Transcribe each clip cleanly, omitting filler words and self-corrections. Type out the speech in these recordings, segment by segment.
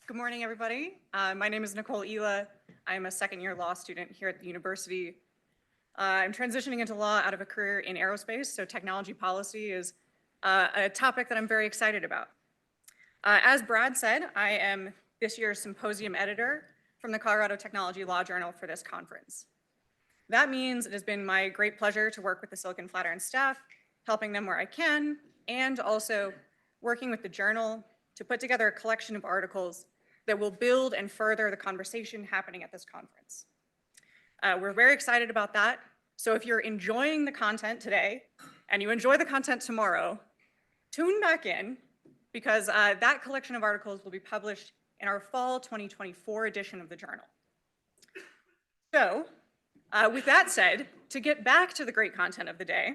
Good morning, everybody. My name is Nicole Ela. I'm a second-year law student here at the university. I'm transitioning into law out of a career in aerospace, so technology policy is a topic that I'm very excited about. As Brad said, I am this year's symposium editor from the Colorado Technology Law Journal for this conference. That means it has been my great pleasure to work with the Silicon Flatiron staff, helping them where I can, and also working with the journal to put together a collection of articles that will build and further the conversation happening at this conference. We're very excited about that. So if you're enjoying the content today and you enjoy the content tomorrow, tune back in because that collection of articles will be published in our fall 2024 edition of the journal. So with that said, to get back to the great content of the day,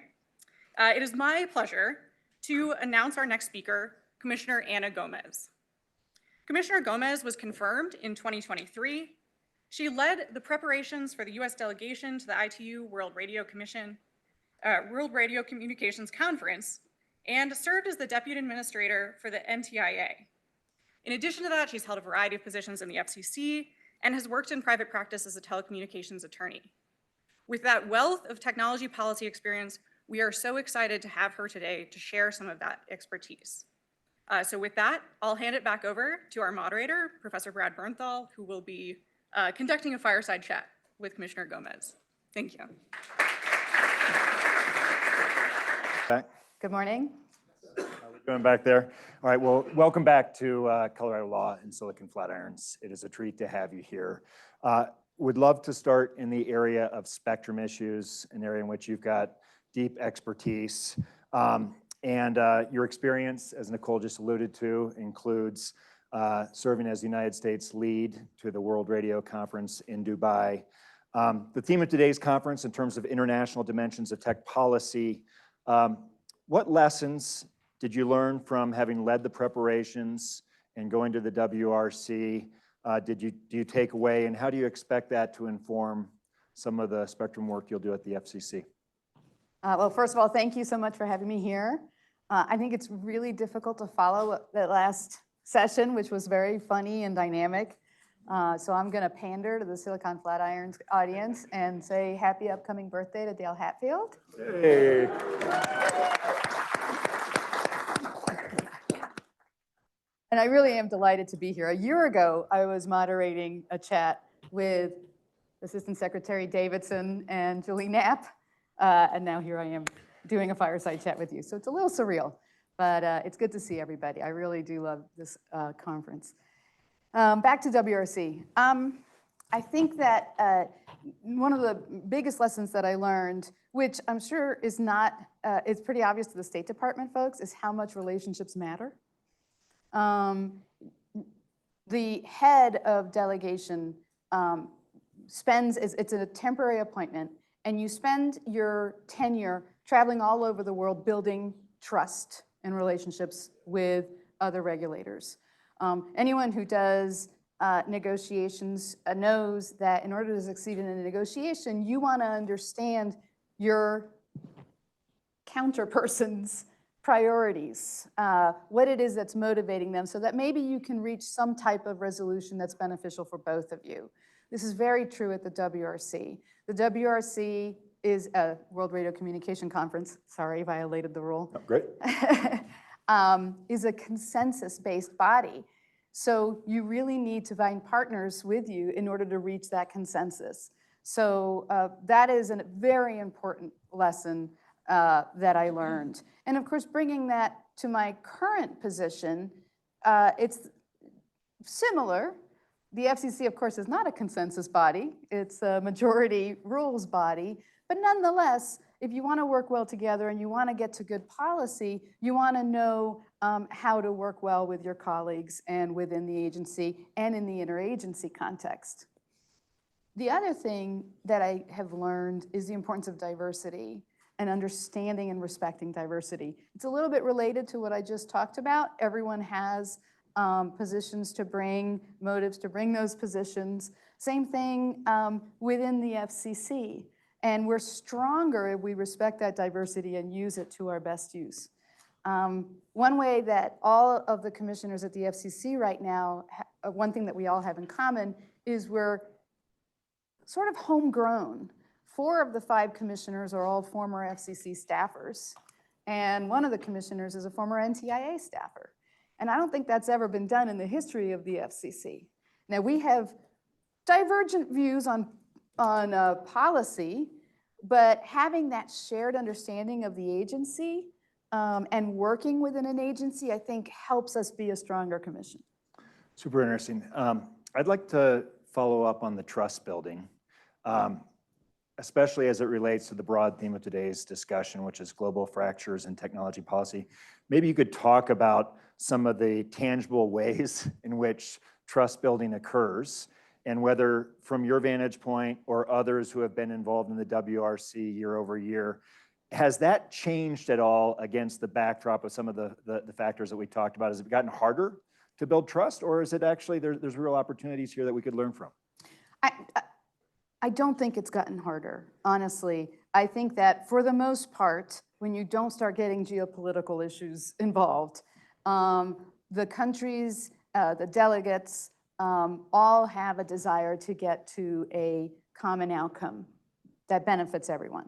it is my pleasure to announce our next speaker, Commissioner Ana Gomez. Commissioner Gomez was confirmed in 2023. She led the preparations for the U.S. delegation to the ITU World Radio Communications Conference and served as the Deputy Administrator for the NTIA. In addition to that, she's held a variety of positions in the FCC and has worked in private practice as a telecommunications attorney. With that wealth of technology policy experience, we are so excited to have her today to share some of that expertise. So with that, I'll hand it back over to our moderator, Professor Brad Bernthal, who will be conducting a fireside chat with Commissioner Gomez. Thank you. Good morning. How are we doing back there? All right, well, welcome back to Colorado Law and Silicon Flatirons. It is a treat to have you here. Would love to start in the area of spectrum issues, an area in which you've got deep expertise. And your experience, as Nicole just alluded to, includes serving as the United States lead to the World Radio Conference in Dubai. The theme of today's conference, in terms of international dimensions of tech policy, what lessons did you learn from having led the preparations and going to the WRC? Do you take away, and how do you expect that to inform some of the spectrum work you'll do at the FCC? Well, first of all, thank you so much for having me here. I think it's really difficult to follow that last session, which was very funny and dynamic. So I'm going to pander to the Silicon Flatirons audience and say happy upcoming birthday to Dale Hatfield. Hey. And I really am delighted to be here. A year ago, I was moderating a chat with Assistant Secretary Davidson and Julie Knapp. And now here I am doing a fireside chat with you. So it's a little surreal, but it's good to see everybody. I really do love this conference. Back to WRC. I think that one of the biggest lessons that I learned, which I'm sure is not, it's pretty obvious to the State Department folks, is how much relationships matter. The head of delegation it's a temporary appointment, and you spend your tenure traveling all over the world building trust and relationships with other regulators. Anyone who does negotiations knows that in order to succeed in a negotiation, you want to understand your counterperson's priorities, what it is that's motivating them, so that maybe you can reach some type of resolution that's beneficial for both of you. This is very true at the WRC. The WRC is a World Radio Communication Conference. Sorry, violated the rule. Oh, great. Is a consensus-based body. So you really need to find partners with you in order to reach that consensus. So that is a very important lesson that I learned. And of course, bringing that to my current position, it's similar. The FCC, of course, is not a consensus body. It's a majority rules body. But nonetheless, if you want to work well together and you want to get to good policy, you want to know how to work well with your colleagues and within the agency and in the interagency context. The other thing that I have learned is the importance of diversity and understanding and respecting diversity. It's a little bit related to what I just talked about. Everyone has positions to bring, motives to bring those positions. Same thing within the FCC. And we're stronger if we respect that diversity and use it to our best use. One way that all of the commissioners at the FCC right now one thing that we all have in common is we're sort of homegrown. 4 of the 5 commissioners are all former FCC staffers, and one of the commissioners is a former NTIA staffer. And I don't think that's ever been done in the history of the FCC. Now, we have divergent views on policy, but having that shared understanding of the agency and working within an agency, I think helps us be a stronger commission. Super interesting. I'd like to follow up on the trust building, especially as it relates to the broad theme of today's discussion, which is global fractures in technology policy. Maybe you could talk about some of the tangible ways in which trust building occurs, and whether from your vantage point or others who have been involved in the WRC year over year, has that changed at all against the backdrop of some of the factors that we talked about? Has it gotten harder to build trust, or is it actually there's real opportunities here that we could learn from? I don't think it's gotten harder, honestly. I think that for the most part, when you don't start getting geopolitical issues involved, the countries, the delegates, all have a desire to get to a common outcome that benefits everyone.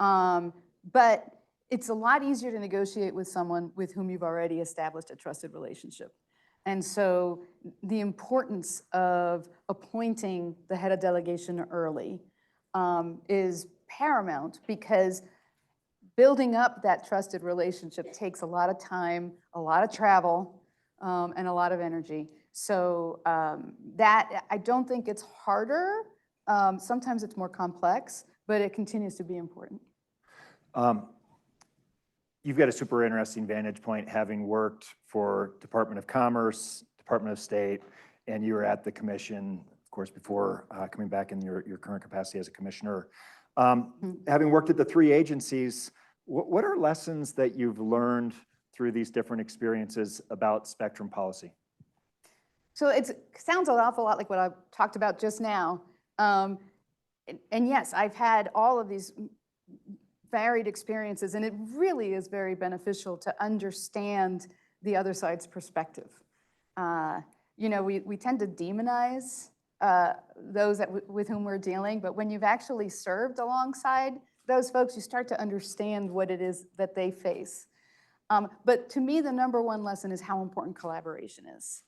But it's a lot easier to negotiate with someone with whom you've already established a trusted relationship. And so the importance of appointing the head of delegation early is paramount, because building up that trusted relationship takes a lot of time, a lot of travel, and a lot of energy. So that, I don't think it's harder. Sometimes it's more complex, but it continues to be important. You've got a super interesting vantage point, having worked for Department of Commerce, Department of State, and you were at the commission, of course, before coming back in your current capacity as a commissioner. Having worked at the 3 agencies, what are lessons that you've learned through these different experiences about spectrum policy? So it sounds an awful lot like what I talked about just now. And yes, I've had all of these varied experiences, and it really is very beneficial to understand the other side's perspective. You know, we tend to demonize those with whom we're dealing, but when you've actually served alongside those folks, you start to understand what it is that they face. But to me, the #1 lesson is how important collaboration is.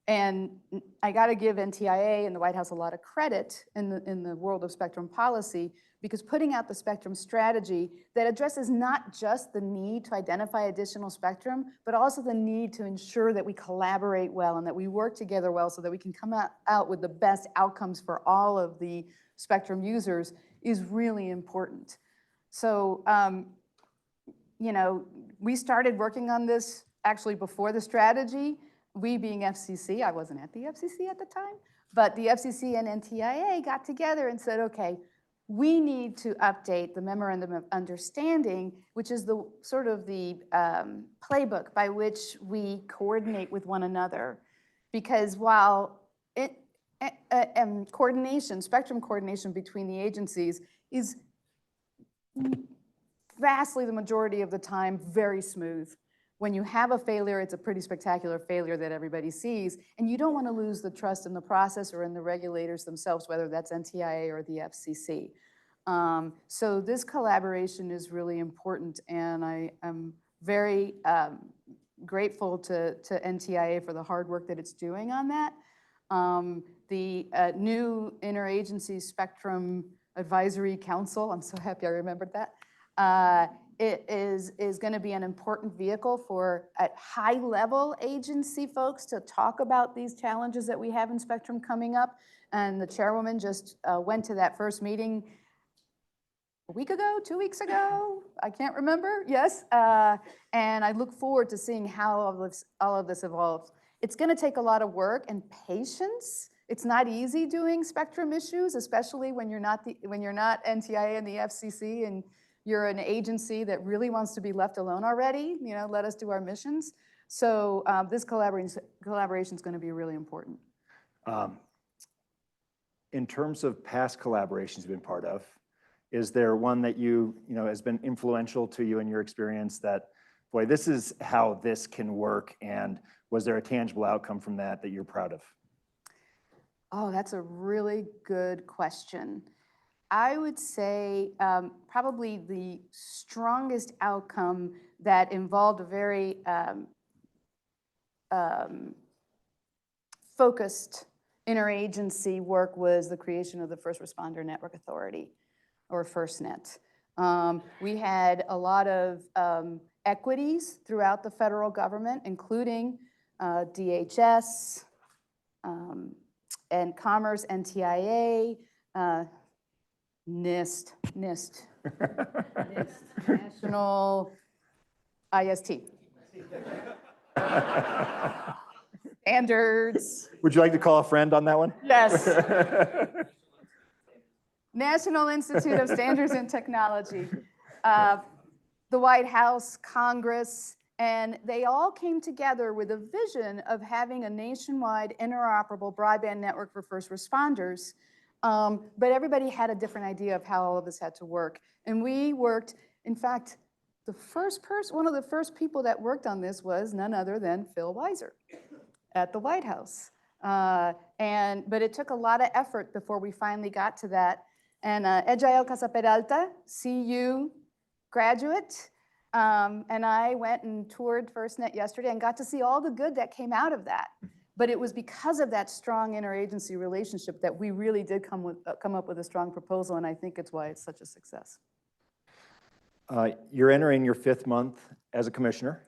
And I got to give NTIA and the White House a lot of credit in the world of spectrum policy, because putting out the spectrum strategy that addresses not just the need to identify additional spectrum, but also the need to ensure that we collaborate well and that we work together well so that we can come out with the best outcomes for all of the spectrum users is really important. So, you know, we started working on this actually before the strategy. We being FCC, I wasn't at the FCC at the time, but the FCC and NTIA got together and said, okay, we need to update the Memorandum of Understanding, which is the sort of the playbook by which we coordinate with one another. Because while spectrum coordination between the agencies is vastly the majority of the time very smooth, when you have a failure, it's a pretty spectacular failure that everybody sees, and you don't want to lose the trust in the process or in the regulators themselves, whether that's NTIA or the FCC. So this collaboration is really important, and I am very grateful to NTIA for the hard work that it's doing on that. The new Interagency Spectrum Advisory Council, I'm so happy I remembered that, it is going to be an important vehicle for high-level agency folks to talk about these challenges that we have in spectrum coming up. And the chairwoman just went to that first meeting a week ago, 2 weeks ago, I can't remember, yes. And I look forward to seeing how all of this evolves. It's going to take a lot of work and patience. It's not easy doing spectrum issues, especially when you're not NTIA and the FCC and you're an agency that really wants to be left alone already, you know, let us do our missions. So this collaboration is going to be really important. In terms of past collaborations you've been part of, is there one that you know has been influential to you in your experience that boy, this is how this can work, and was there a tangible outcome from that that you're proud of? Oh, that's a really good question. I would say probably the strongest outcome that involved a very focused interagency work was the creation of the First Responder Network Authority, or FirstNet. We had a lot of equities throughout the federal government, including DHS, and Commerce, NTIA, NIST, National IST. Standards. Would you like to call a friend on that one? Yes. National Institute of Standards and Technology, the White House, Congress, and they all came together with a vision of having a nationwide interoperable broadband network for first responders. But everybody had a different idea of how all of this had to work. And we worked, in fact, one of the first people that worked on this was none other than Phil Weiser at the White House. But it took a lot of effort before we finally got to that. And Ejael Casaperalta, CU graduate, and I went and toured FirstNet yesterday and got to see all the good that came out of that. But it was because of that strong interagency relationship that we really did come up with a strong proposal, and I think it's why it's such a success. You're entering your 5th month as a commissioner.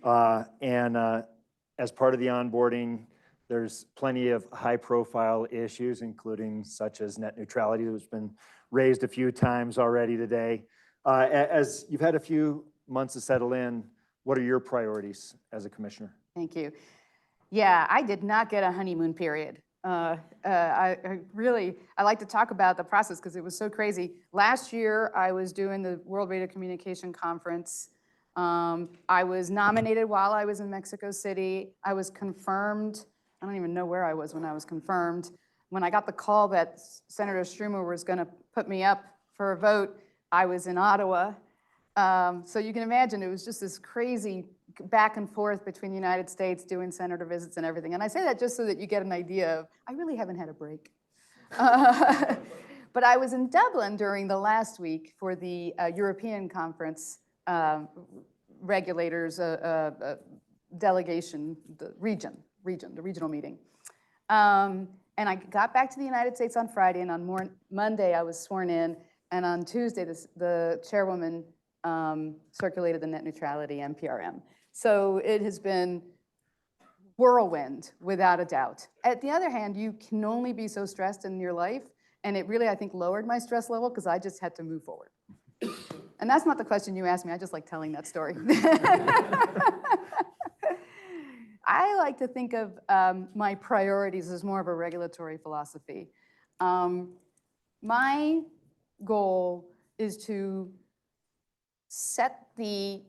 As part of the onboarding, there's plenty of high-profile issues, including such as net neutrality, that's been raised a few times already today. As you've had a few months to settle in, what are your priorities as a commissioner? Thank you. Yeah, I did not get a honeymoon period. I like to talk about the process because it was so crazy. Last year, I was doing the World Radio Communication Conference. I was nominated while I was in Mexico City. I was confirmed. I don't even know where I was when I was confirmed. When I got the call that Senator Schumer was going to put me up for a vote, I was in Ottawa. So you can imagine it was just this crazy back and forth between the United States doing senator visits and everything. And I say that just so that you get an idea of, I really haven't had a break. But I was in Dublin during the last week for the European conference, regulators, delegation, the regional meeting. And I got back to the United States on Friday, and on Monday I was sworn in, and on Tuesday the chairwoman circulated the net neutrality NPRM. So it has been whirlwind, without a doubt. At the other hand, you can only be so stressed in your life, and it really, I think, lowered my stress level because I just had to move forward. And that's not the question you asked me, I just like telling that story. I like to think of my priorities as more of a regulatory philosophy. My goal is to set the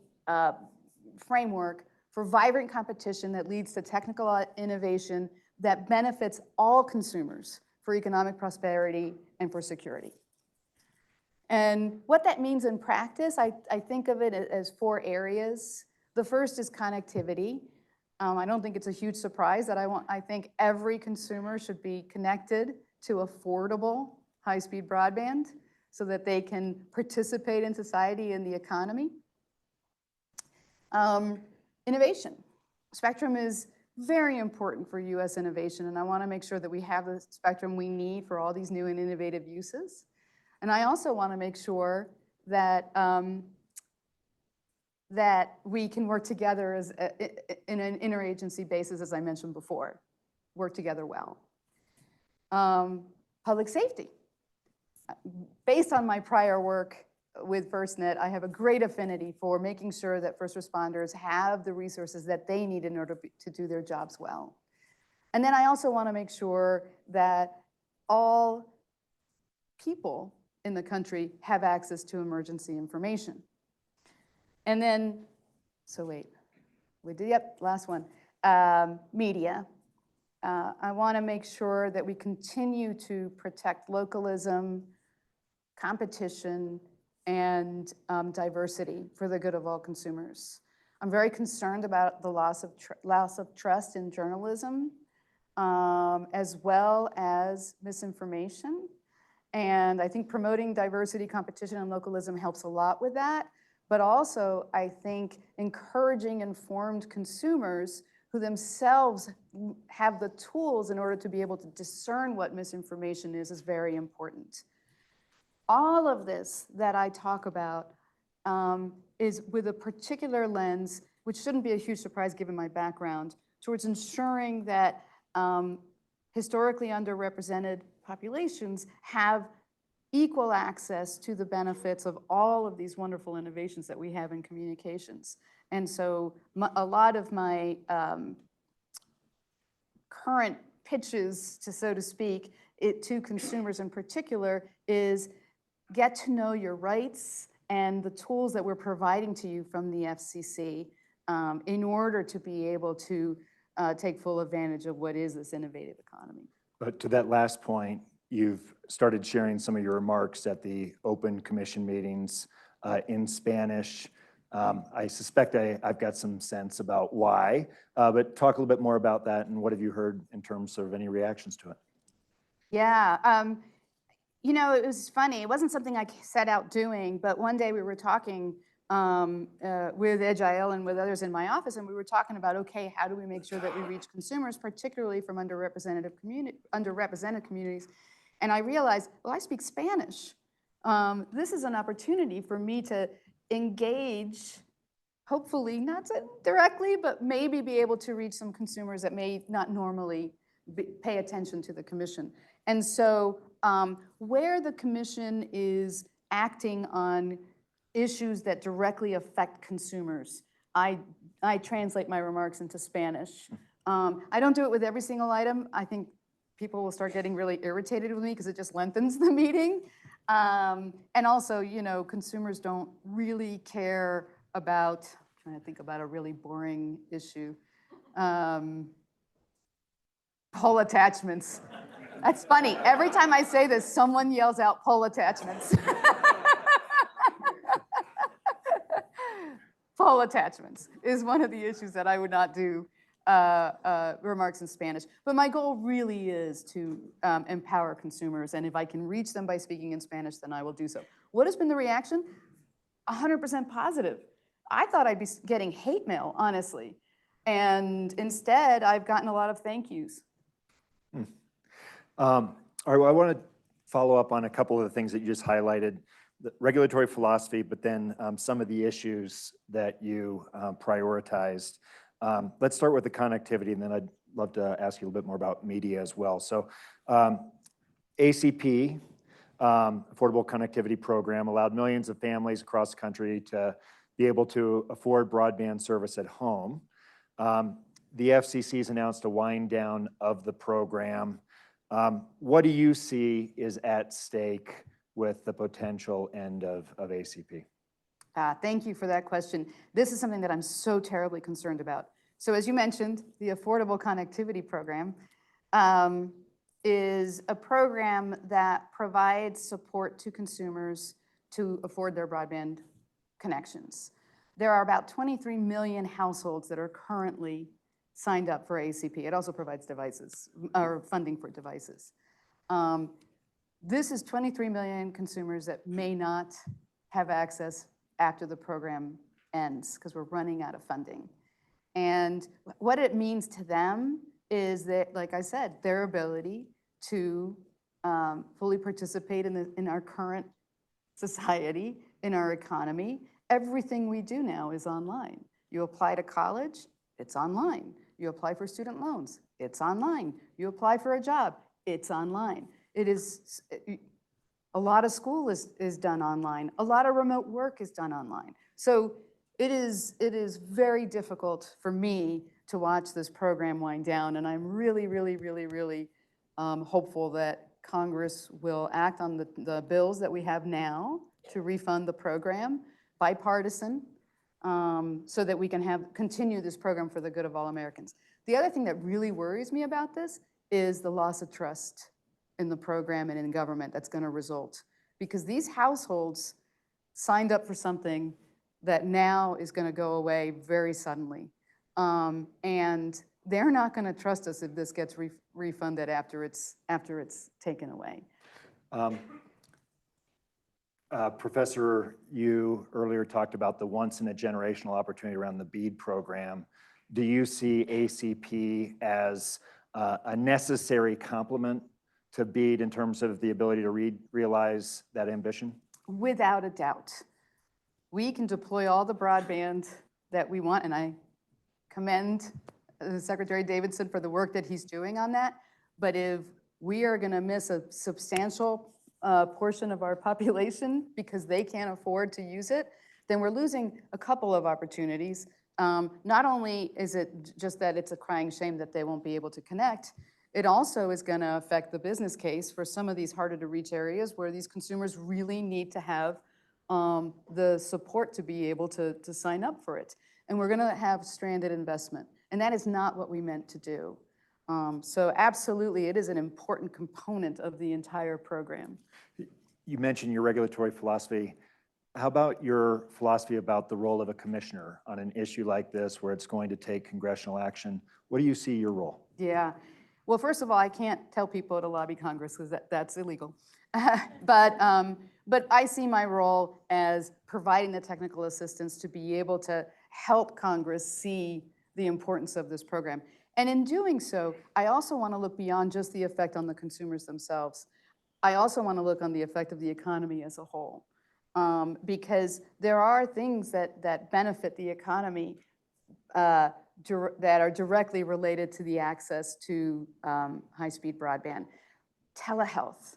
framework for vibrant competition that leads to technical innovation that benefits all consumers for economic prosperity and for security. And what that means in practice, I think of it as 4 areas. The first is connectivity. I don't think it's a huge surprise that I think every consumer should be connected to affordable high-speed broadband so that they can participate in society and the economy. Innovation. Spectrum is very important for US innovation, and I want to make sure that we have the spectrum we need for all these new and innovative uses. And I also want to make sure that that we can work together as in an interagency basis, as I mentioned before, work together well. Public safety. Based on my prior work with FirstNet, I have a great affinity for making sure that first responders have the resources that they need in order to do their jobs well. And then I also want to make sure that all people in the country have access to emergency information. And then, last one, media. I want to make sure that we continue to protect localism, competition, and diversity for the good of all consumers. I'm very concerned about the loss of trust in journalism, as well as misinformation. And I think promoting diversity, competition, and localism helps a lot with that. But also, I think encouraging informed consumers who themselves have the tools in order to be able to discern what misinformation is very important. All of this that I talk about is with a particular lens, which shouldn't be a huge surprise given my background, towards ensuring that historically underrepresented populations have equal access to the benefits of all of these wonderful innovations that we have in communications. And so a lot of my current pitches, so to speak, to consumers in particular, is get to know your rights and the tools that we're providing to you from the FCC in order to be able to take full advantage of what is this innovative economy. But to that last point, you've started sharing some of your remarks at the open commission meetings in Spanish. I suspect I've got some sense about why, but talk a little bit more about that and what have you heard in terms of any reactions to it? Yeah, you know, it was funny. It wasn't something I set out doing, but one day we were talking with Agile and with others in my office, and we were talking about, okay, how do we make sure that we reach consumers, particularly from underrepresented communities? And I realized, well, I speak Spanish. This is an opportunity for me to engage, hopefully not directly, but maybe be able to reach some consumers that may not normally pay attention to the commission. And so where the commission is acting on issues that directly affect consumers, I translate my remarks into Spanish. I don't do it with every single item. I think people will start getting really irritated with me because it just lengthens the meeting. And also, you know, consumers don't really care about, I'm trying to think about a really boring issue. Pole attachments. That's funny. Every time I say this, someone yells out pole attachments. Pole attachments is one of the issues that I would not do remarks in Spanish. But my goal really is to empower consumers. And if I can reach them by speaking in Spanish, then I will do so. What has been the reaction? 100% positive. I thought I'd be getting hate mail, honestly. And instead, I've gotten a lot of thank yous. All right, well, I want to follow up on a couple of the things that you just highlighted, the regulatory philosophy, but then some of the issues that you prioritized. Let's start with the connectivity, and then I'd love to ask you a little bit more about media as well. So ACP, Affordable Connectivity Program, allowed millions of families across the country to be able to afford broadband service at home. The FCC has announced a wind down of the program. What do you see is at stake with the potential end of ACP? Thank you for that question. This is something that I'm so terribly concerned about. So as you mentioned, the Affordable Connectivity Program is a program that provides support to consumers to afford their broadband connections. There are about 23 million households that are currently signed up for ACP. It also provides devices, or funding for devices. This is 23 million consumers that may not have access after the program ends because we're running out of funding. And what it means to them is that, like I said, their ability to fully participate in our current society, in our economy. Everything we do now is online. You apply to college, it's online. You apply for student loans, it's online. You apply for a job, it's online. It is, a lot of school is done online. A lot of remote work is done online. So it is very difficult for me to watch this program wind down, and I'm really, really, really, really hopeful that Congress will act on the bills that we have now to refund the program, bipartisan, so that we can continue this program for the good of all Americans. The other thing that really worries me about this is the loss of trust in the program and in government that's going to result. Because these households signed up for something that now is going to go away very suddenly. And they're not going to trust us if this gets refunded after it's taken away. Professor, you earlier talked about the once-in-a-generational opportunity around the BEAD program. Do you see ACP as a necessary complement to BEAD in terms of the ability to realize that ambition? Without a doubt. We can deploy all the broadband that we want, and I commend Secretary Davidson for the work that he's doing on that. But if we are going to miss a substantial portion of our population because they can't afford to use it, then we're losing a couple of opportunities. Not only is it just that it's a crying shame that they won't be able to connect, it also is going to affect the business case for some of these harder to reach areas where these consumers really need to have the support to be able to sign up for it. And we're going to have stranded investment. And that is not what we meant to do. So absolutely, it is an important component of the entire program. You mentioned your regulatory philosophy. How about your philosophy about the role of a commissioner on an issue like this where it's going to take congressional action? What do you see your role? Yeah. Well, first of all, I can't tell people to lobby Congress because that's illegal. But I see my role as providing the technical assistance to be able to help Congress see the importance of this program. And in doing so, I also want to look beyond just the effect on the consumers themselves. I also want to look on the effect of the economy as a whole. Because there are things that benefit the economy that are directly related to the access to high-speed broadband. Telehealth.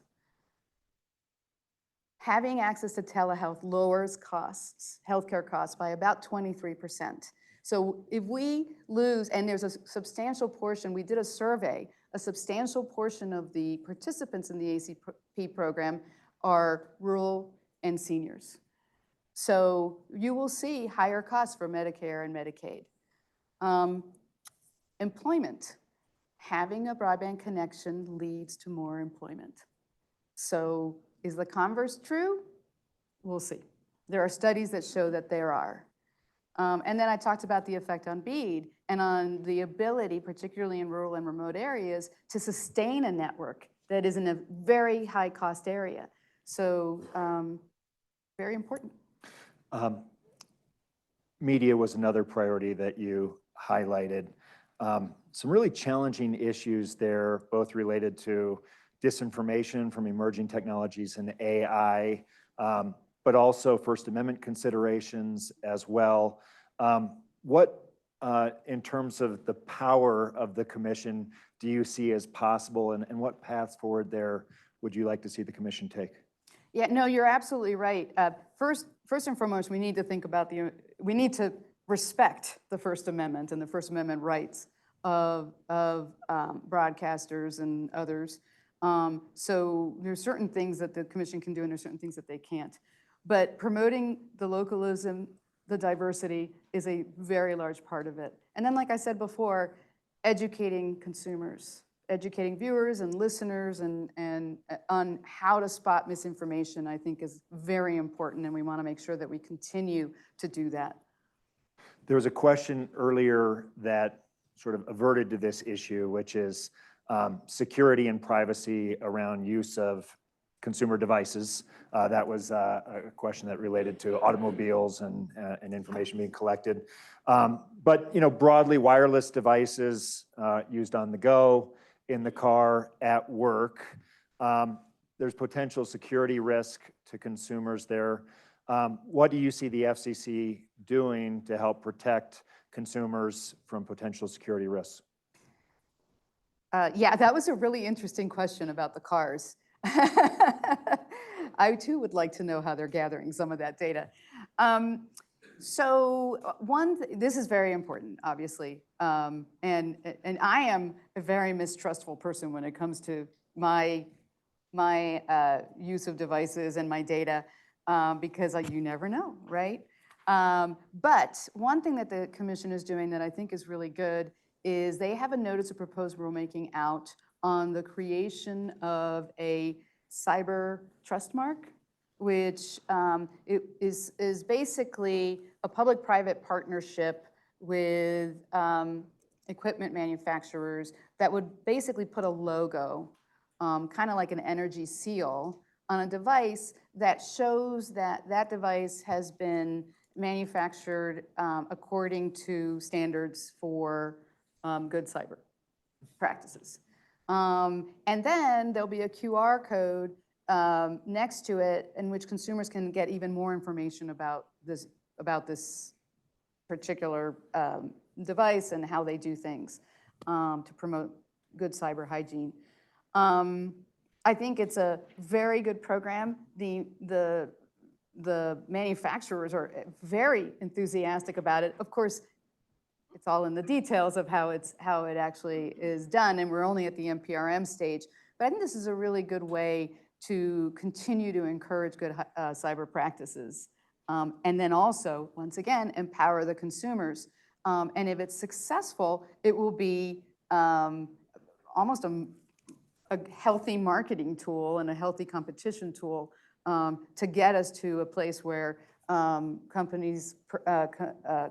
Having access to telehealth lowers costs, healthcare costs, by about 23%. So if we lose, and there's a substantial portion, we did a survey, a substantial portion of the participants in the ACP program are rural and seniors. So you will see higher costs for Medicare and Medicaid. Employment. Having a broadband connection leads to more employment. So is the converse true? We'll see. There are studies that show that there are. And then I talked about the effect on BEAD and on the ability, particularly in rural and remote areas, to sustain a network that is in a very high cost area. So very important. Media was another priority that you highlighted. Some really challenging issues there, both related to disinformation from emerging technologies and AI, but also First Amendment considerations as well. What, in terms of the power of the commission, do you see as possible, and what paths forward there would you like to see the commission take? Yeah, no, you're absolutely right. First and foremost, we need to think about we need to respect the First Amendment and the First Amendment rights of broadcasters and others. So there's certain things that the commission can do and there's certain things that they can't. But promoting the localism, the diversity is a very large part of it. And then, like I said before, educating consumers, educating viewers and listeners and on how to spot misinformation, I think is very important, and we want to make sure that we continue to do that. There was a question earlier that sort of averted to this issue, which is security and privacy around use of consumer devices. That was a question that related to automobiles and information being collected. But broadly, wireless devices used on the go, in the car, at work. There's potential security risk to consumers there. What do you see the FCC doing to help protect consumers from potential security risks? Yeah, that was a really interesting question about the cars. I too would like to know how they're gathering some of that data. So this is very important, obviously, and I am a very mistrustful person when it comes to my use of devices and my data, because you never know, right? But one thing that the commission is doing that I think is really good is they have a notice of proposed rulemaking out on the creation of a cyber trust mark which is basically a public-private partnership with equipment manufacturers that would basically put a logo, kind of like an energy seal, on a device that shows that that device has been manufactured according to standards for good cyber practices. And then there'll be a QR code next to it in which consumers can get even more information about this particular device and how they do things to promote good cyber hygiene. I think it's a very good program. The manufacturers are very enthusiastic about it. Of course, it's all in the details of how it actually is done, and we're only at the NPRM stage. But I think this is a really good way to continue to encourage good cyber practices. And then also, once again, empower the consumers. And if it's successful, it will be almost a healthy marketing tool and a healthy competition tool to get us to a place where companies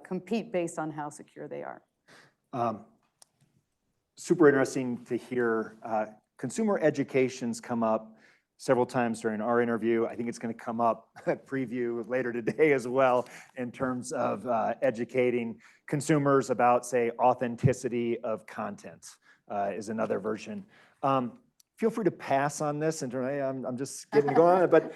compete based on how secure they are. Super interesting to hear. Consumer education's come up several times during our interview. I think it's going to come up at preview later today as well in terms of educating consumers about, say, authenticity of content is another version. Feel free to pass on this, and I'm just getting going on it, but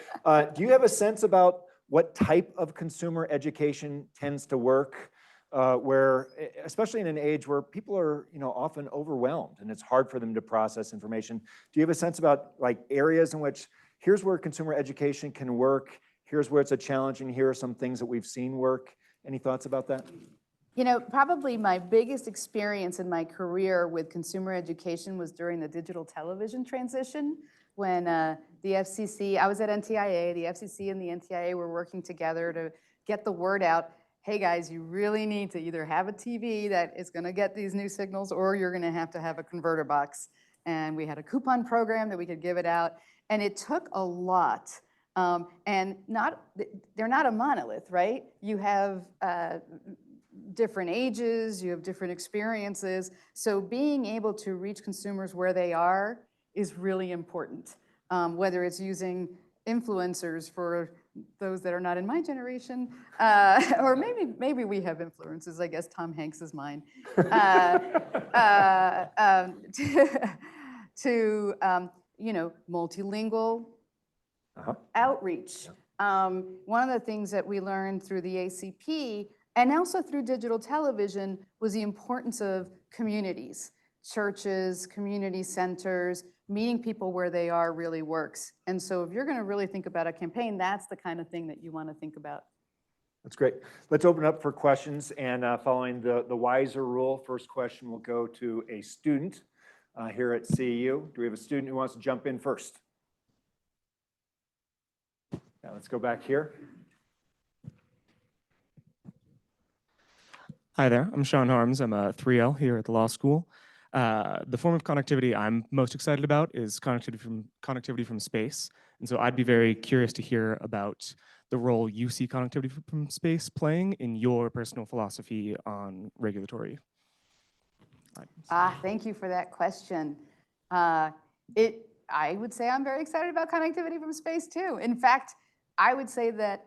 do you have a sense about what type of consumer education tends to work where, especially in an age where people are, often overwhelmed and it's hard for them to process information? Do you have a sense about like areas in which here's where consumer education can work, here's where it's a challenge, and here are some things that we've seen work? Any thoughts about that? Probably my biggest experience in my career with consumer education was during the digital television transition when the FCC, I was at NTIA, the FCC and the NTIA were working together to get the word out. Hey guys, you really need to either have a TV that is going to get these new signals, or you're going to have a converter box. And we had a coupon program that we could give it out. And it took a lot. And they're not a monolith, right? You have different ages, you have different experiences. So being able to reach consumers where they are is really important. Whether it's using influencers for those that are not in my generation, or maybe we have influences. I guess Tom Hanks is mine. To multilingual outreach. One of the things that we learned through the ACP and also through digital television was the importance of communities, churches, community centers. Meeting people where they are really works. And so if you're going to really think about a campaign, that's the kind of thing that you want to think about. That's great. Let's open up for questions. And following the wiser rule, first question will go to a student here at CU. Do we have a student who wants to jump in first? Yeah, let's go back here. Hi there, I'm Sean Harms. I'm a 3L here at the law school. The form of connectivity I'm most excited about is connectivity from space. And so I'd be very curious to hear about the role you see connectivity from space playing in your personal philosophy on regulatory items. Thank you for that question. I would say I'm very excited about connectivity from space too. In fact, I would say that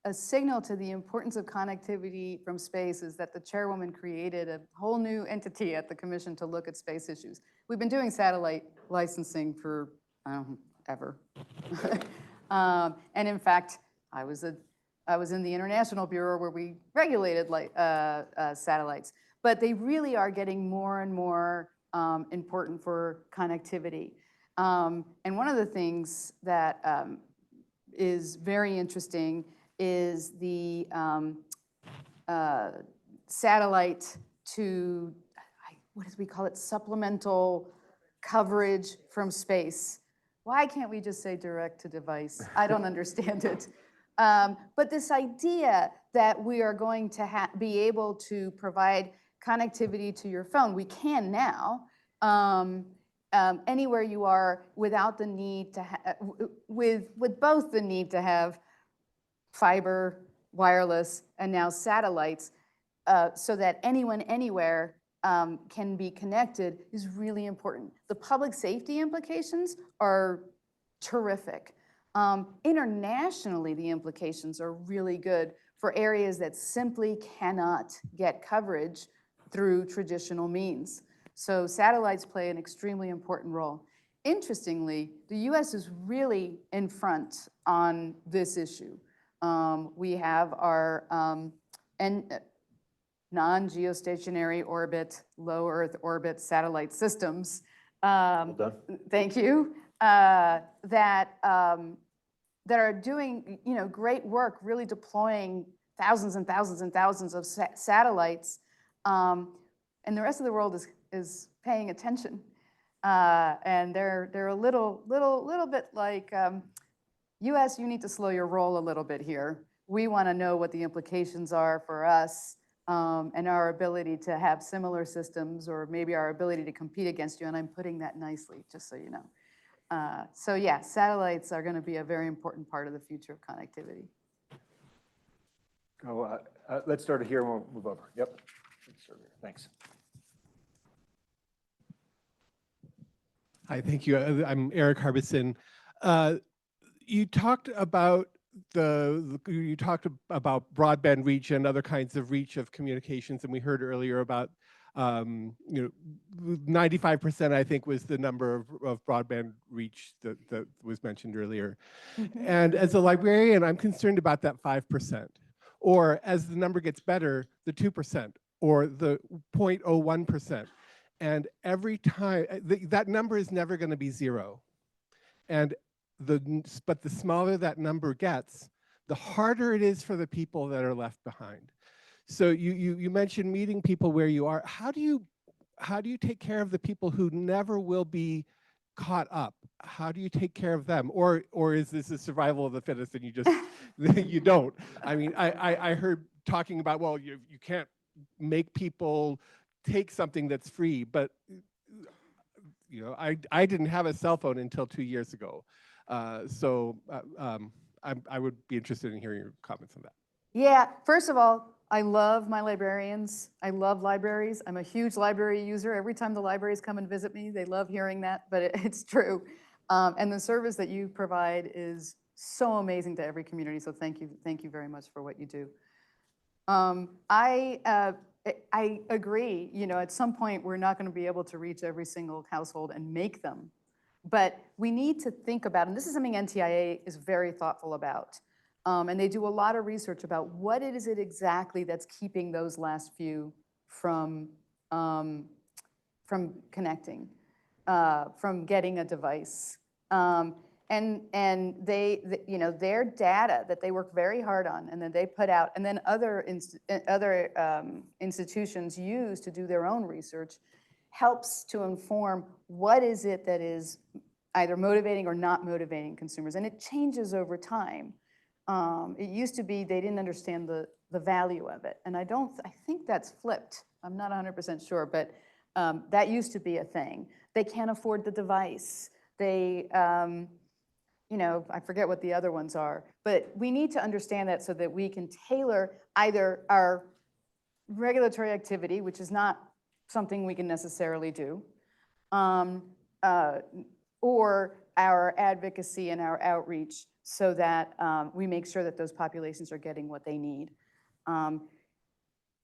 a signal to the importance of connectivity from space is that the chairwoman created a whole new entity at the commission to look at space issues. We've been doing satellite licensing for ever. And in fact, I was in the International Bureau where we regulated satellites. But they really are getting more and more important for connectivity. And one of the things that is very interesting is the satellite to, what do we call it, supplemental coverage from space. Why can't we just say direct to device? I don't understand it. But this idea that we are going to be able to provide connectivity to your phone, we can now, anywhere you are without the need to with both the need to have fiber, wireless, and now satellites, so that anyone, anywhere can be connected is really important. The public safety implications are terrific. Internationally, the implications are really good for areas that simply cannot get coverage through traditional means. So satellites play an extremely important role. Interestingly, the US is really in front on this issue. We have our non-geostationary orbit, low Earth orbit satellite systems. Well done. Thank you. That are doing, great work, really deploying thousands and thousands and thousands of satellites, and the rest of the world is paying attention, and they're a little bit like, U.S., you need to slow your roll a little bit here. We want to know what the implications are for us, and our ability to have similar systems, or maybe our ability to compete against you. And I'm putting that nicely, just so you know. So yeah, satellites are going to be a very important part of the future of connectivity. Let's start here and we'll move over. Yep. Let's start here. Thanks. Hi, thank you. I'm Eric Harbison. You talked about broadband reach and other kinds of reach of communications, and we heard earlier about 95%, I think, was the number of broadband reach that was mentioned earlier. Mm-hmm. And as a librarian, I'm concerned about that 5%, or as the number gets better, the 2%, or the 0.01%. And every time, that number is never going to be zero. And but the smaller that number gets, the harder it is for the people that are left behind. So you mentioned meeting people where you are. How do you take care of the people who never will be caught up? How do you take care of them? Or is this a survival of the fittest and you just you don't? I mean, I heard talking about, well, you can't make people take something that's free, but I didn't have a cell phone until 2 years ago. I would be interested in hearing your comments on that. Yeah, first of all, I love my librarians. I love libraries. I'm a huge library user. Every time the libraries come and visit me, they love hearing that, but it's true. And the service that you provide is so amazing to every community, so thank you very much for what you do. I agree, at some point we're not going to be able to reach every single household and make them, but we need to think about, and this is something NTIA is very thoughtful about, and they do a lot of research about what is it exactly that's keeping those last few from connecting, from getting a device. And their data that they work very hard on and then they put out, and then other institutions use to do their own research, helps to inform what is it that is either motivating or not motivating consumers. And it changes over time. It used to be they didn't understand the value of it. And I think that's flipped. I'm not 100% sure, but that used to be a thing. They can't afford the device. They, I forget what the other ones are, but we need to understand that so that we can tailor either our regulatory activity, which is not something we can necessarily do, or our advocacy and our outreach so that we make sure that those populations are getting what they need.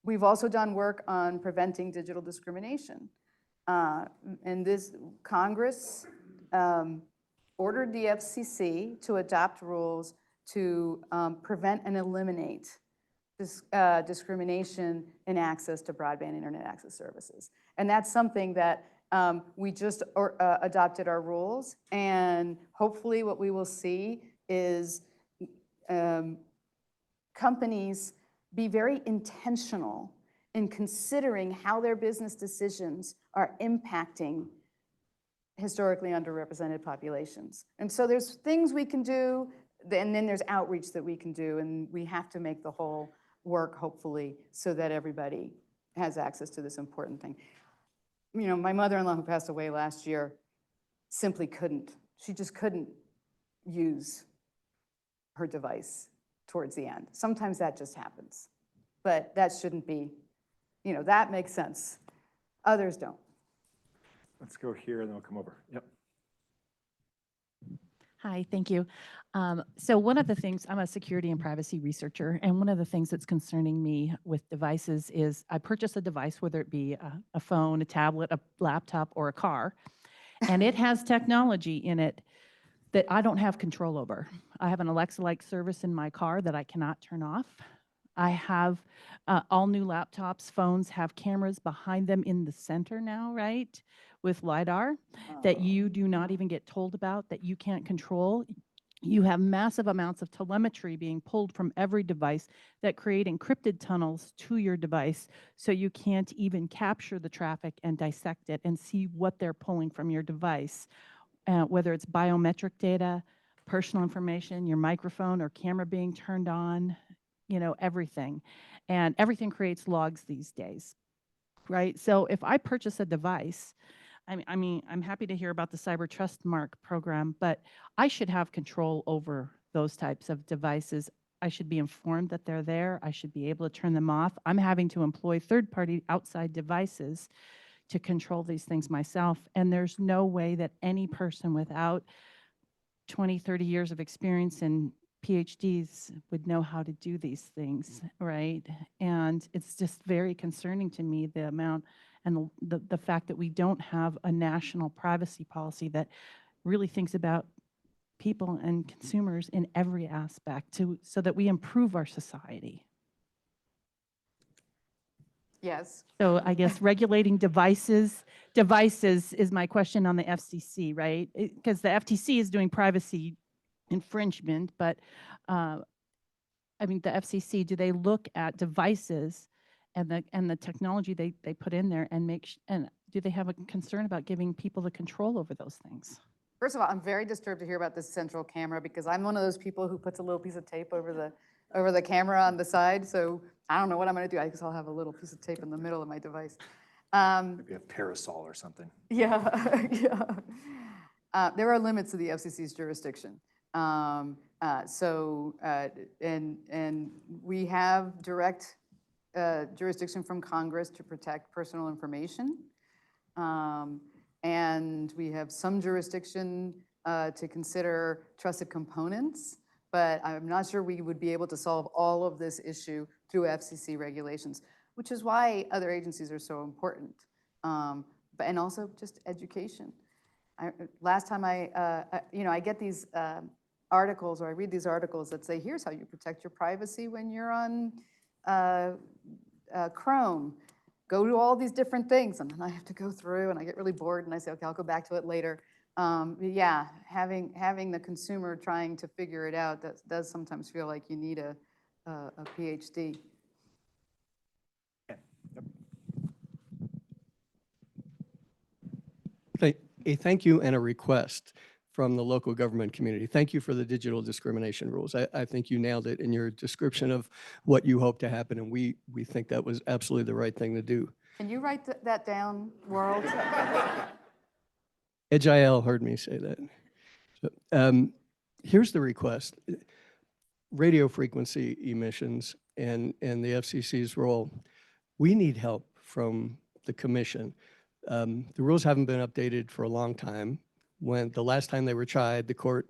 We've also done work on preventing digital discrimination. And this Congress ordered the FCC to adopt rules to prevent and eliminate discrimination in access to broadband internet access services. And that's something that we just adopted our rules, and hopefully what we will see is companies be very intentional in considering how their business decisions are impacting historically underrepresented populations. And so there's things we can do, and then there's outreach that we can do, and we have to make the whole work, hopefully, so that everybody has access to this important thing. My mother-in-law, who passed away last year, simply couldn't. She just couldn't use her device towards the end. Sometimes that just happens, but that shouldn't be, that makes sense. Others don't. Let's go here and then we'll come over. Yep. Hi, thank you. So one of the things, I'm a security and privacy researcher, and one of the things that's concerning me with devices is I purchase a device, whether it be a phone, a tablet, a laptop, or a car, and it has technology in it that I don't have control over. I have an Alexa-like service in my car that I cannot turn off. I have all new laptops, phones have cameras behind them in the center now, right? With LiDAR that you do not even get told about, that you can't control. You have massive amounts of telemetry being pulled from every device that create encrypted tunnels to your device so you can't even capture the traffic and dissect it and see what they're pulling from your device, whether it's biometric data, personal information, your microphone or camera being turned on, everything. And everything creates logs these days, right? So if I purchase a device, I mean, I'm happy to hear about the Cyber Trust Mark program, but I should have control over those types of devices. I should be informed that they're there. I should be able to turn them off. I'm having to employ third-party outside devices to control these things myself. And there's no way that any person without 20, 30 years of experience and PhDs would know how to do these things, right? And it's just very concerning to me, the amount and the fact that we don't have a national privacy policy that really thinks about people and consumers in every aspect so that we improve our society. Yes. So I guess regulating devices is my question on the FCC, right? Because the FTC is doing privacy infringement, but I mean, the FCC, do they look at devices and the technology they put in there and do they have a concern about giving people the control over those things? First of all, I'm very disturbed to hear about this central camera because I'm one of those people who puts a little piece of tape over the camera on the side. So I don't know what I'm going to do. I guess I'll have a little piece of tape in the middle of my device. Maybe a parasol or something. Yeah, yeah. There are limits to the FCC's jurisdiction. And we have direct jurisdiction from Congress to protect personal information. And we have some jurisdiction to consider trusted components, but I'm not sure we would be able to solve all of this issue through FCC regulations, which is why other agencies are so important. And also just education. Last time I get these articles, or I read these articles that say, here's how you protect your privacy when you're on Chrome. Go to all these different things, and then I have to go through, and I get really bored, and I say, okay, I'll go back to it later. Yeah, having the consumer trying to figure it out, that does sometimes feel like you need a PhD. A thank you and a request from the local government community. Thank you for the digital discrimination rules. I think you nailed it in your description of what you hope to happen, and we think that was absolutely the right thing to do. Can you write that down, world? EdgeIL heard me say that. So, here's the request. Radio frequency emissions and the FCC's role. We need help from the commission. The rules haven't been updated for a long time. When the last time they were tried, the court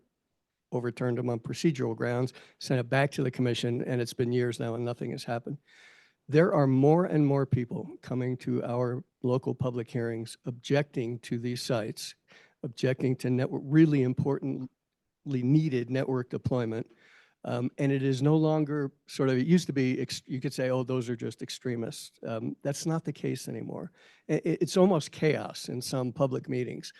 overturned them on procedural grounds, sent it back to the commission, and it's been years now and nothing has happened. There are more and more people coming to our local public hearings objecting to these sites, objecting to really importantly needed network deployment. And it is no longer sort of, it used to be, you could say, oh, those are just extremists. That's not the case anymore. It's almost chaos in some public meetings.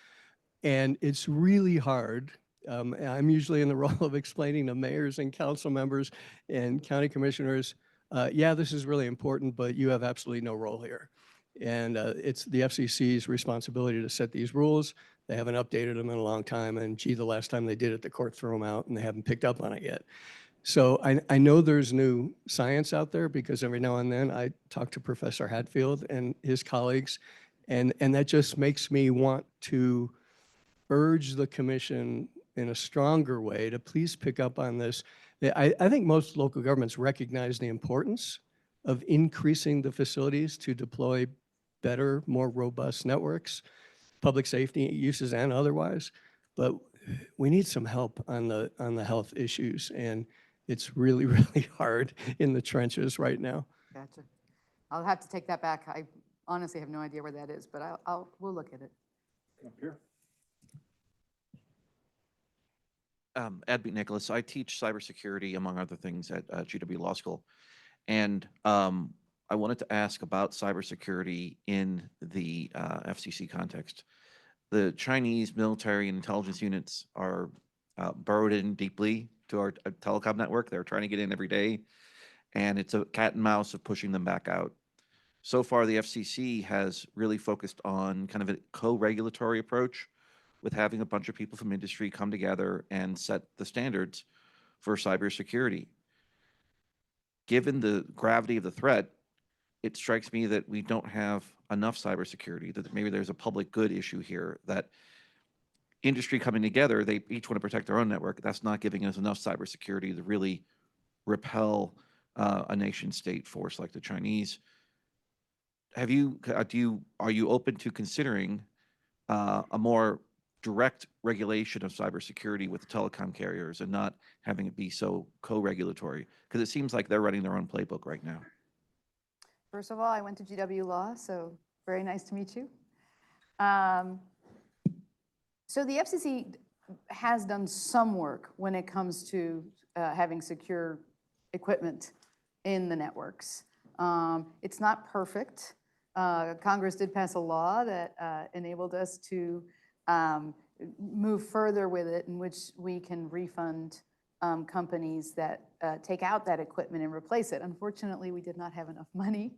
And it's really hard. I'm usually in the role of explaining to mayors and council members and county commissioners, yeah, this is really important, but you have absolutely no role here. And it's the FCC's responsibility to set these rules. They haven't updated them in a long time. And gee, the last time they did it, the court threw them out and they haven't picked up on it yet. So I know there's new science out there because every now and then I talk to Professor Hatfield and his colleagues, and that just makes me want to urge the commission in a stronger way to please pick up on this. I think most local governments recognize the importance of increasing the facilities to deploy better, more robust networks, public safety uses and otherwise. But we need some help on the health issues, and it's really, really hard in the trenches right now. Gotcha. I'll have to take that back. I honestly have no idea where that is, but we'll look at it. Up here. Ed Nicholas. I teach cybersecurity, among other things, at GW Law School. And I wanted to ask about cybersecurity in the FCC context. The Chinese military and intelligence units are burrowed in deeply to our telecom network. They're trying to get in every day, and it's a cat and mouse of pushing them back out. So far, the FCC has really focused on kind of a co-regulatory approach with having a bunch of people from industry come together and set the standards for cybersecurity. Given the gravity of the threat, it strikes me that we don't have enough cybersecurity, that maybe there's a public good issue here, that industry coming together, they each want to protect their own network. That's not giving us enough cybersecurity to really repel a nation state force like the Chinese. Are you open to considering a more direct regulation of cybersecurity with the telecom carriers and not having it be so co-regulatory? Because it seems like they're running their own playbook right now. First of all, I went to GW Law, so very nice to meet you. So the FCC has done some work when it comes to having secure equipment in the networks. It's not perfect. Congress did pass a law that enabled us to move further with it, in which we can refund companies that take out that equipment and replace it. Unfortunately, we did not have enough money.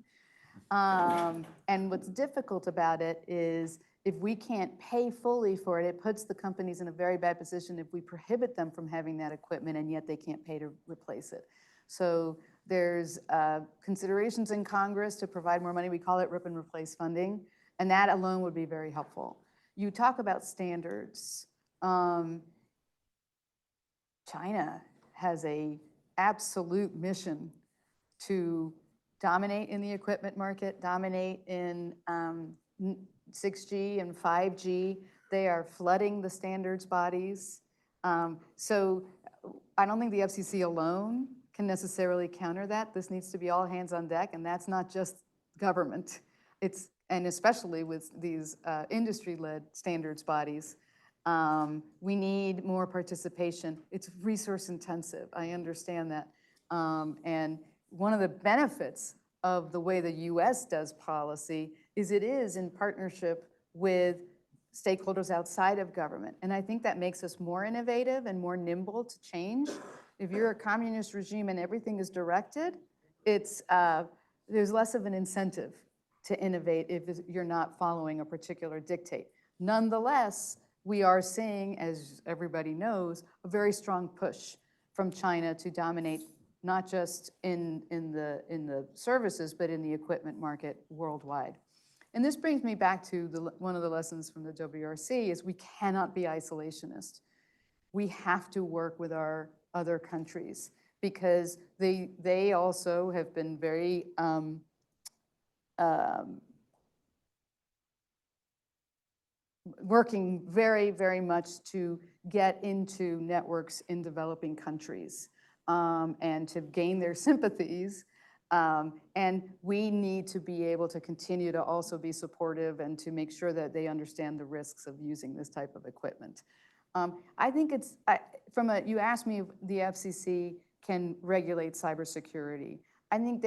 And what's difficult about it is if we can't pay fully for it, it puts the companies in a very bad position if we prohibit them from having that equipment and yet they can't pay to replace it. So there's considerations in Congress to provide more money. We call it rip and replace funding, and that alone would be very helpful. You talk about standards. China has an absolute mission to dominate in the equipment market, dominate in 6G and 5G. They are flooding the standards bodies. So I don't think the FCC alone can necessarily counter that. This needs to be all hands on deck, and that's not just government. And especially with these industry-led standards bodies. We need more participation. It's resource intensive, I understand that. And one of the benefits of the way the US does policy is it is in partnership with stakeholders outside of government. And I think that makes us more innovative and more nimble to change. If you're a communist regime and everything is directed, there's less of an incentive to innovate if you're not following a particular dictate. Nonetheless, we are seeing, as everybody knows, a very strong push from China to dominate not just in the services, but in the equipment market worldwide. And this brings me back to one of the lessons from the WRC is we cannot be isolationist. We have to work with our other countries because they also have been very working very, very much to get into networks in developing countries and to gain their sympathies. And we need to be able to continue to also be supportive and to make sure that they understand the risks of using this type of equipment. I think you asked me if the FCC can regulate cybersecurity. I think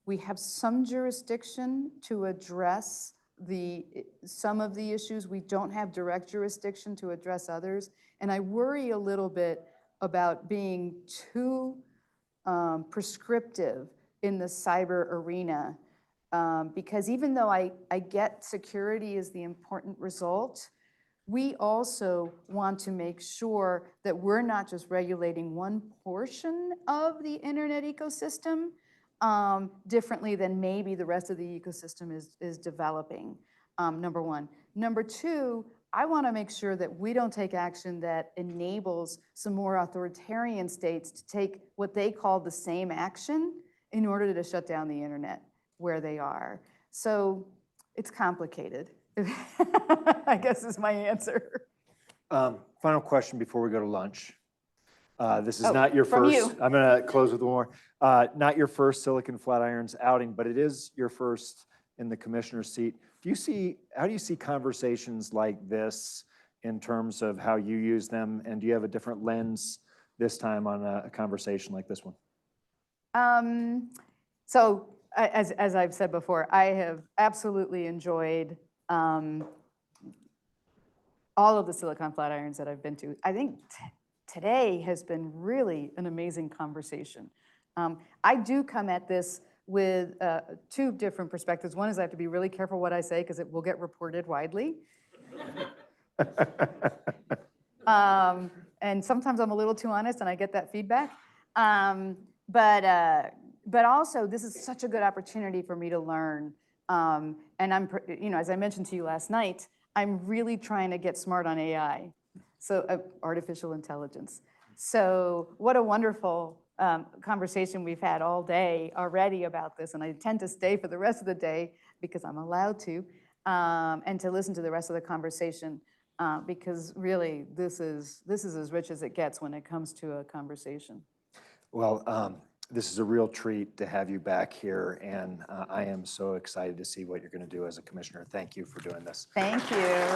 we have some jurisdiction to address some of the issues. We don't have direct jurisdiction to address others. And I worry a little bit about being too prescriptive in the cyber arena because even though I get security is the important result, we also want to make sure that we're not just regulating one portion of the internet ecosystem differently than maybe the rest of the ecosystem is developing, number one. Number two, I want to make sure that we don't take action that enables some more authoritarian states to take what they call the same action in order to shut down the internet where they are. So it's complicated, I guess is my answer. Final question before we go to lunch. This is Oh, not your from first, you. I'm going to close with one more. Not your first Silicon Flatirons outing, but it is your first in the commissioner's seat. How do you see conversations like this in terms of how you use them? And do you have a different lens this time on a conversation like this one? So as I've said before, I have absolutely enjoyed all of the Silicon Flatirons that I've been to. I think today has been really an amazing conversation. I do come at this with two different perspectives. One is I have to be really careful what I say because it will get reported widely. And sometimes I'm a little too honest and I get that feedback. But also this is such a good opportunity for me to learn. And I'm, as I mentioned to you last night, I'm really trying to get smart on AI, so artificial intelligence. So what a wonderful conversation we've had all day already about this, and I intend to stay for the rest of the day because I'm allowed to, and to listen to the rest of the conversation because really this is as rich as it gets when it comes to a conversation. Well, this is a real treat to have you back here, and I am so excited to see what you're going to do as a commissioner. Thank you for doing this. Thank you.